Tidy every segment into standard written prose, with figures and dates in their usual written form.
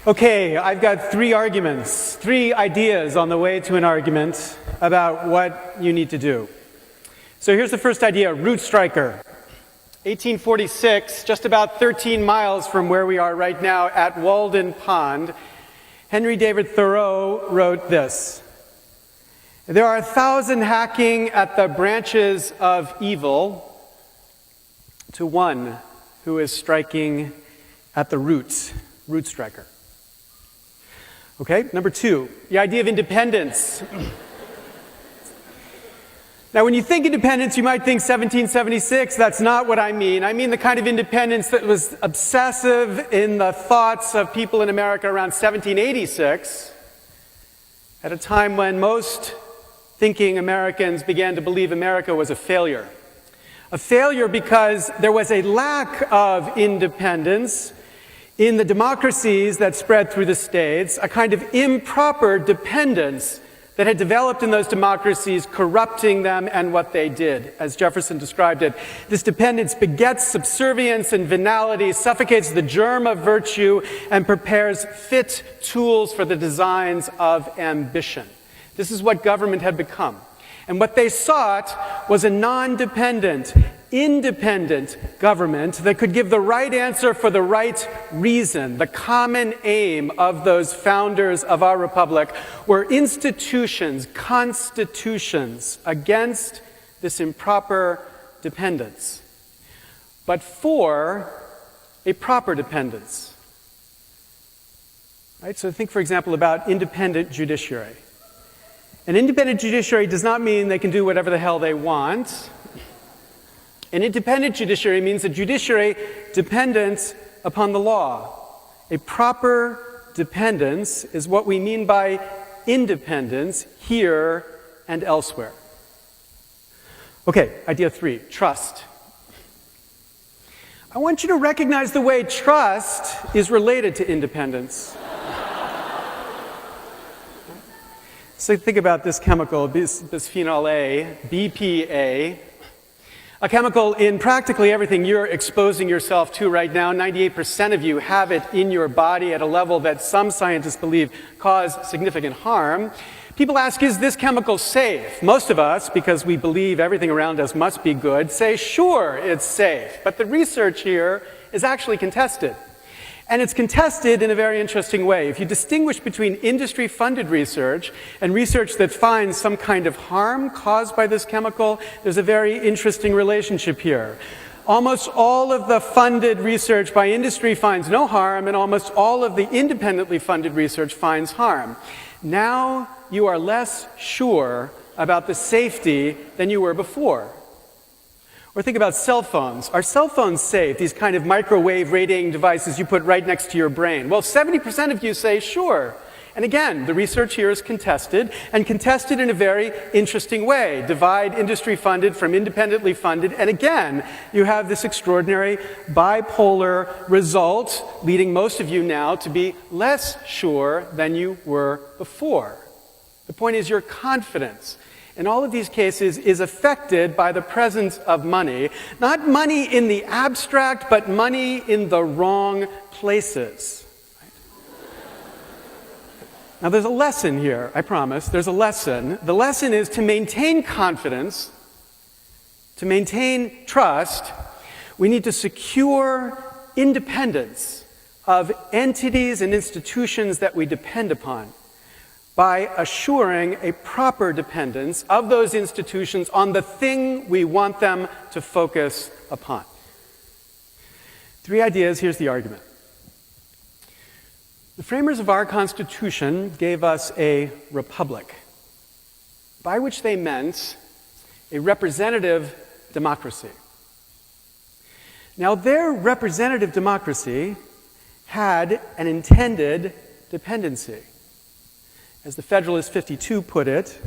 Okay, I've got three arguments, three ideas on the way to an argument about what you need to do. So here's the first idea, route striker. 1846, just about 13 miles from where we are right now at Walden Pond, Henry David Thoreau wrote this: "There are 1,000 hacking at the branches of evil to one who is striking at the roots." Root striker. Okay, number two, the idea of independence. Now, when you think independence, you might think 1776. That's not what I mean. I mean the kind of independence that was obsessive in the thoughts of people in America around 1786, at a time when most thinking Americans began to believe America was a failure. A failure because there was a lack of independence in the democracies that spread through the states, a kind of improper dependence that had developed in those democracies, corrupting them and what they did, as Jefferson described it. This dependence begets subservience and venality, suffocates the germ of virtue, and prepares fit tools for the designs of ambition. This is what government had become. And what they sought was a non-dependent, independent government that could give the right answer for the right reason. The common aim of those founders of our republic were institutions, constitutions, against this improper dependence, but for a proper dependence. Right? So think, for example, about independent judiciary. An independent judiciary does not mean they can do whatever the hell they want. An independent judiciary means a judiciary dependent upon the law. A proper dependence is what we mean by independence here and elsewhere. Okay, idea three, trust. I want you to recognize the way trust is related to independence. So think about this chemical, bisphenol A, BPA, a chemical in practically everything you're exposing yourself to right now. 98% of you have it in your body at a level that some scientists believe cause significant harm. People ask, is this chemical safe? Most of us, because we believe everything around us must be good, say, sure, it's safe. But the research here is actually contested. And it's contested in a very interesting way. If you distinguish between industry-funded research and research that finds some kind of harm caused by this chemical, there's a very interesting relationship here. Almost all of the funded research by industry finds no harm, and almost all of the independently funded research finds harm. Now you are less sure about the safety than you were before. Or think about cell phones. Are cell phones safe, these kind of microwave radiating devices you put right next to your brain? Well, 70% of you say sure. And again, the research here is contested, and contested in a very interesting way. Divide industry-funded from independently funded, and again, you have this extraordinary bipolar result, leading most of you now to be less sure than you were before. The point is your confidence in all of these cases is affected by the presence of money. Not money in the abstract, but money in the wrong places. Right? Now there's a lesson here, I promise. There's a lesson. The lesson is to maintain confidence, to maintain trust, we need to secure independence of entities and institutions that we depend upon, by assuring a proper dependence of those institutions on the thing we want them to focus upon. Three ideas, here's the argument. The framers of our Constitution gave us a republic, by which they meant a representative democracy. Now, their representative democracy had an intended dependency. As the Federalist 52 put it,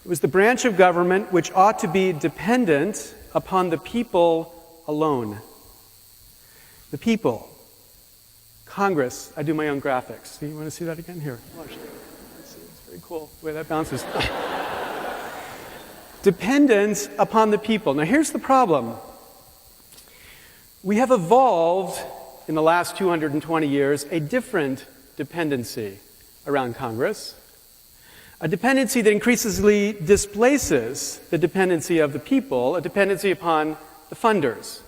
it was the branch of government which ought to be dependent upon the people alone. The people. Congress. I do my own graphics. You want to see that again? Here, watch. It's very cool the way that bounces. Dependent upon the people. Now here's the problem. We have evolved in the last 220 years a different dependency around Congress, a dependency that increasingly displaces the dependency of the people, a dependency upon the funders.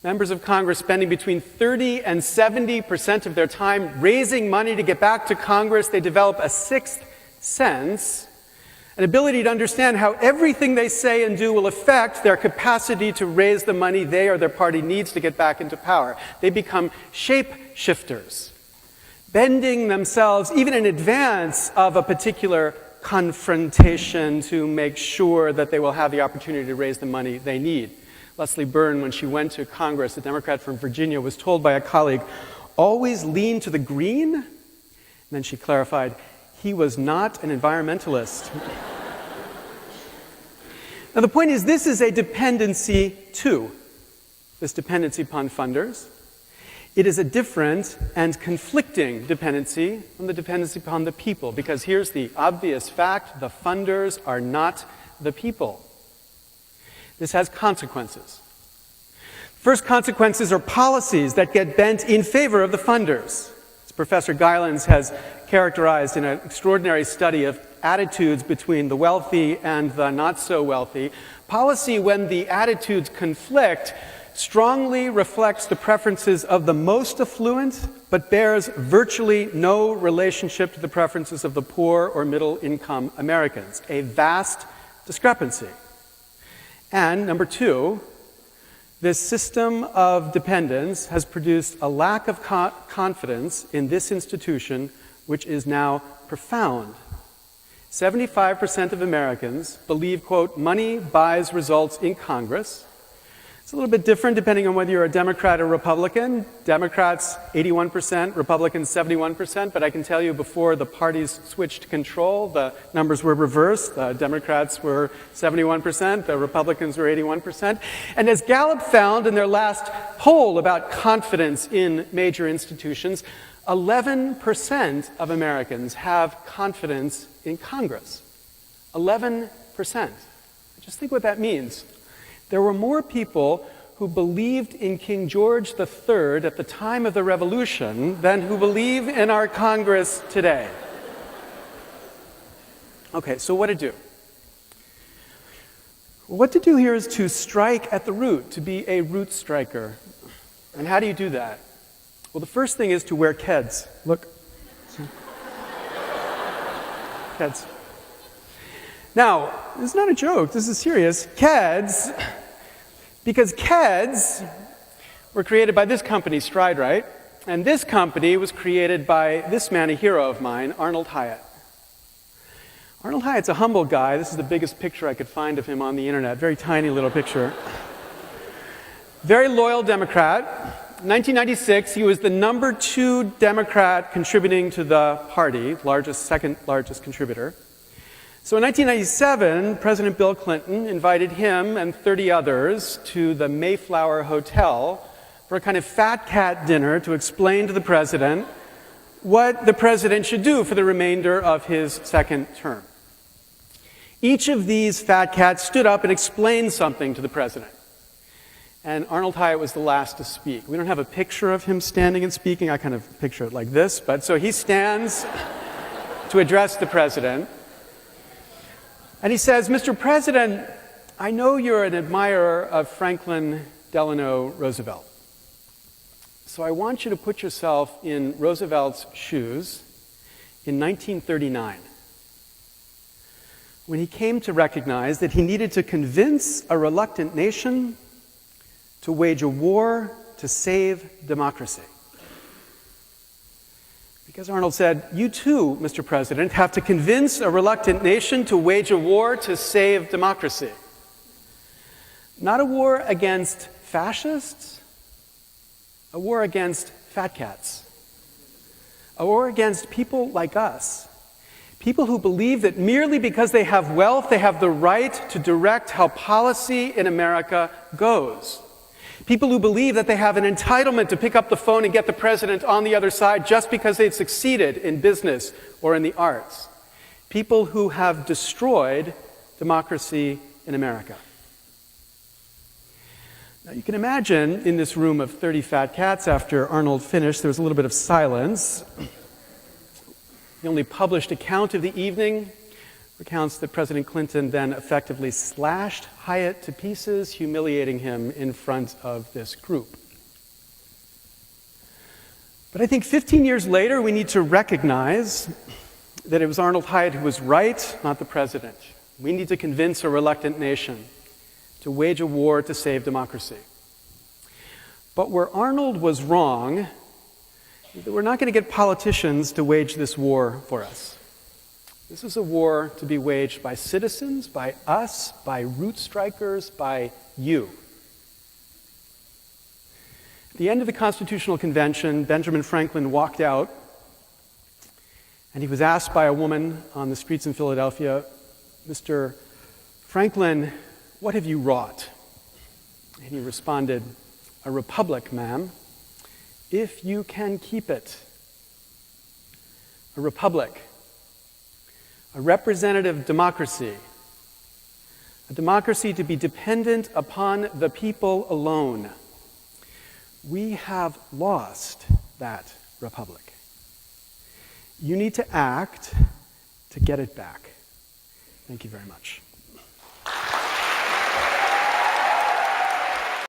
Members of Congress spending between 30 and 70% of their time raising money to get back to Congress. They develop a sixth sense, an ability to understand how everything they say and do will affect their capacity to raise the money they or their party needs to get back into power. They become shape-shifters, bending themselves even in advance of a particular confrontation to make sure that they will have the opportunity to raise the money they need. Leslie Byrne, when she went to Congress, a Democrat from Virginia, was told by a colleague, always lean to the green. And then she clarified, he was not an environmentalist. Now the point is, this is a dependency too, this dependency upon funders. It is a different and conflicting dependency from the dependency upon the people, because here's the obvious fact, the funders are not the people. This has consequences. First consequences are policies that get bent in favor of the funders. As Professor Gylens has characterized in an extraordinary study of attitudes between the wealthy and the not-so-wealthy, policy, when the attitudes conflict, strongly reflects the preferences of the most affluent, but bears virtually no relationship to the preferences of the poor or middle-income Americans. A vast discrepancy. And number two, this system of dependence has produced a lack of confidence in this institution, which is now profound. 75% of Americans believe, quote, money buys results in Congress. It's a little bit different depending on whether you're a Democrat or Republican. Democrats, 81%, Republicans, 71%. But I can tell you before the parties switched control, the numbers were reversed. The Democrats were 71%, the Republicans were 81%. And as Gallup found in their last poll about confidence in major institutions, 11% of Americans have confidence in Congress. 11%. Just think what that means. There were more people who believed in King George III at the time of the Revolution than who believe in our Congress today. Okay, so what to do? What to do here is to strike at the root, to be a root striker. And how do you do that? Well, the first thing is to wear Keds. Look. Keds. Now, this is not a joke, this is serious. Keds, because Keds were created by this company, Stride Right, and this company was created by this man, a hero of mine, Arnold Hyatt. Arnold Hyatt's a humble guy. This is the biggest picture I could find of him on the internet, very tiny little picture. Very loyal Democrat. In 1996, he was the number 2 Democrat contributing to the party, second largest contributor. So in 1997, President Bill Clinton invited him and 30 others to the Mayflower Hotel for a kind of fat cat dinner to explain to the president what the president should do for the remainder of his second term. Each of these fat cats stood up and explained something to the president. And Arnold Hyatt was the last to speak. We don't have a picture of him standing and speaking. I kind of picture it like this. But so he stands to address the president. And he says, Mr. President, I know you're an admirer of Franklin Delano Roosevelt. So I want you to put yourself in Roosevelt's shoes in 1939, when he came to recognize that he needed to convince a reluctant nation to wage a war to save democracy. Because Arnold said, you too, Mr. President, have to convince a reluctant nation to wage a war to save democracy. Not a war against fascists, a war against fat cats. A war against people like us. People who believe that merely because they have wealth, they have the right to direct how policy in America goes. People who believe that they have an entitlement to pick up the phone and get the president on the other side just because they've succeeded in business or in the arts. People who have destroyed democracy in America. Now you can imagine in this room of 30 fat cats, after Arnold finished, there was a little bit of silence. The only published account of the evening recounts that President Clinton then effectively slashed Hyatt to pieces, humiliating him in front of this group. But I think 15 years later, we need to recognize that it was Arnold Hyatt who was right, not the president. We need to convince a reluctant nation to wage a war to save democracy. But where Arnold was wrong, we're not going to get politicians to wage this war for us. This is a war to be waged by citizens, by us, by root strikers, by you. At the end of the Constitutional Convention, Benjamin Franklin walked out, and he was asked by a woman on the streets in Philadelphia, "Mr. Franklin, what have you wrought?" And he responded, "A republic, ma'am, if you can keep it." A republic, a representative democracy, a democracy to be dependent upon the people alone. We have lost that republic. You need to act to get it back. Thank you very much.